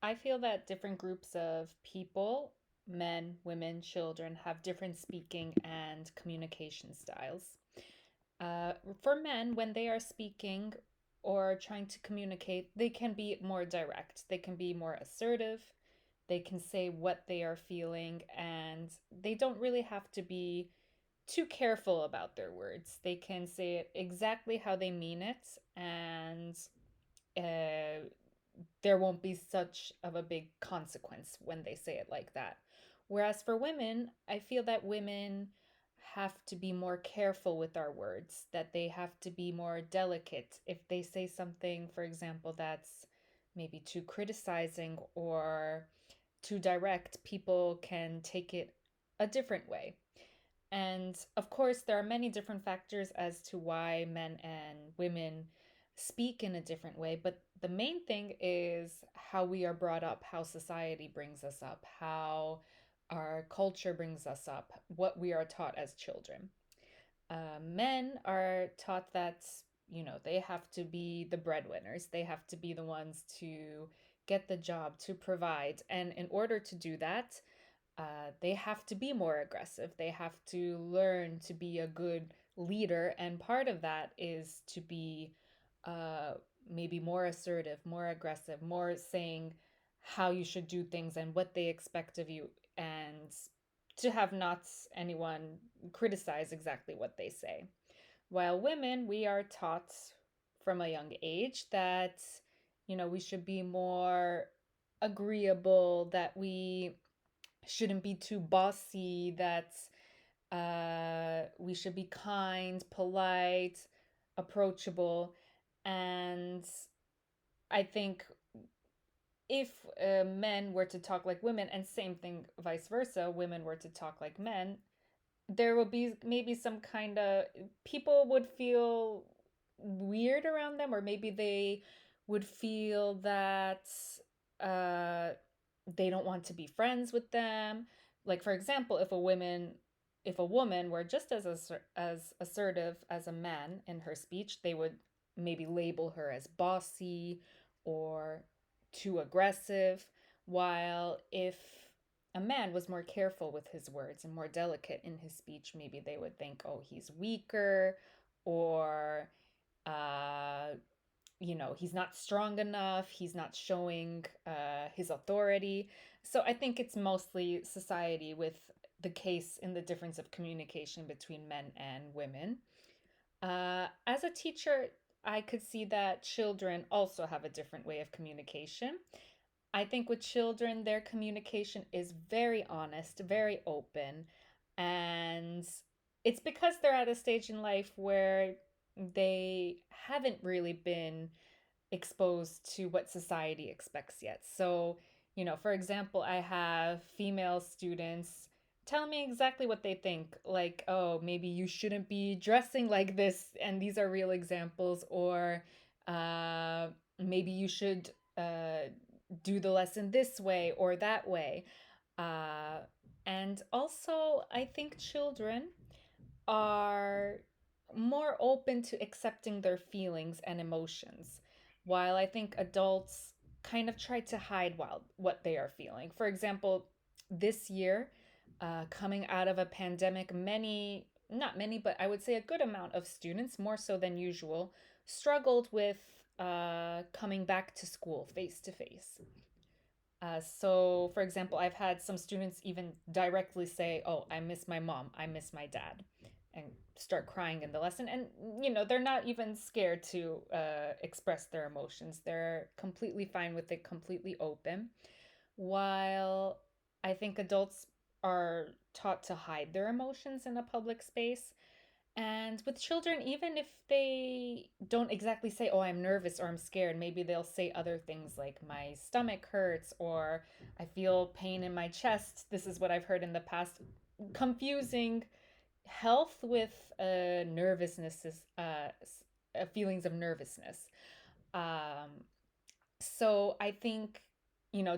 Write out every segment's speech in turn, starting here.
I feel that different groups of people, men, women, children, have different speaking and communication styles. For men, when they are speaking or trying to communicate, they can be more direct, they can be more assertive, they can say what they are feeling, and they don't really have to be too careful about their words. They can say it exactly how they mean it, and uh, there won't be such of a big consequence when they say it like that. Whereas for women, I feel that women have to be more careful with our words, that they have to be more delicate. If they say something, for example, that's maybe too criticizing or too direct, people can take it a different way. And of course, there are many different factors as to why men and women speak in a different way. But the main thing is how we are brought up, how society brings us up, how our culture brings us up, what we are taught as children. Men are taught that, they have to be the breadwinners, they have to be the ones to get the job, to provide. And in order to do that, they have to be more aggressive. They have to learn to be a good leader. And part of that is to be uh, maybe more assertive, more aggressive, more saying how you should do things and what they expect of you, and to have not anyone criticize exactly what they say. While women, we are taught from a young age that, we should be more agreeable, that we shouldn't be too bossy, that we should be kind, polite, approachable. And I think if men were to talk like women, and same thing vice versa, women were to talk like men, there will be maybe some kind of, people would feel weird around them, or maybe they would feel that uh they don't want to be friends with them. Like for example, if a woman were just as assertive as a man in her speech, they would maybe label her as bossy or too aggressive. While if a man was more careful with his words and more delicate in his speech, maybe they would think, oh, he's weaker, or uh, he's not strong enough, he's not showing his authority. So I think it's mostly society with the case in the difference of communication between men and women. As a teacher, I could see that children also have a different way of communication. I think with children, their communication is very honest, very open, and it's because they're at a stage in life where they haven't really been exposed to what society expects yet. So, for example, I have female students tell me exactly what they think, like, oh, maybe you shouldn't be dressing like this, and these are real examples, or maybe you should do the lesson this way or that way. Uh, and also, I think children are more open to accepting their feelings and emotions, while I think adults kind of try to hide what they are feeling. For example, this year, coming out of a pandemic, not many, but I would say a good amount of students, more so than usual, struggled with coming back to school face to face. So, for example, I've had some students even directly say, oh, I miss my mom, I miss my dad, and start crying in the lesson. And, they're not even scared to express their emotions. They're completely fine with it, completely open. While I think adults are taught to hide their emotions in a public space. And with children, even if they don't exactly say, oh, I'm nervous or I'm scared, maybe they'll say other things like, my stomach hurts, or I feel pain in my chest. This is what I've heard in the past. Confusing health with nervousness, feelings of nervousness. Um, so I think,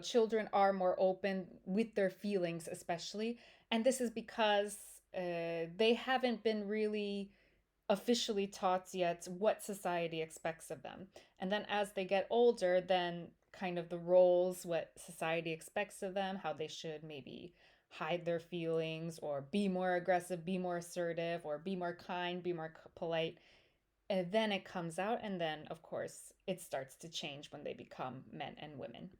children are more open with their feelings, especially. And this is because they haven't been really officially taught yet what society expects of them. And then as they get older, then kind of the roles, what society expects of them, how they should maybe hide their feelings or be more aggressive, be more assertive, or be more kind, be more polite. And then it comes out, and then, of course, it starts to change when they become men and women.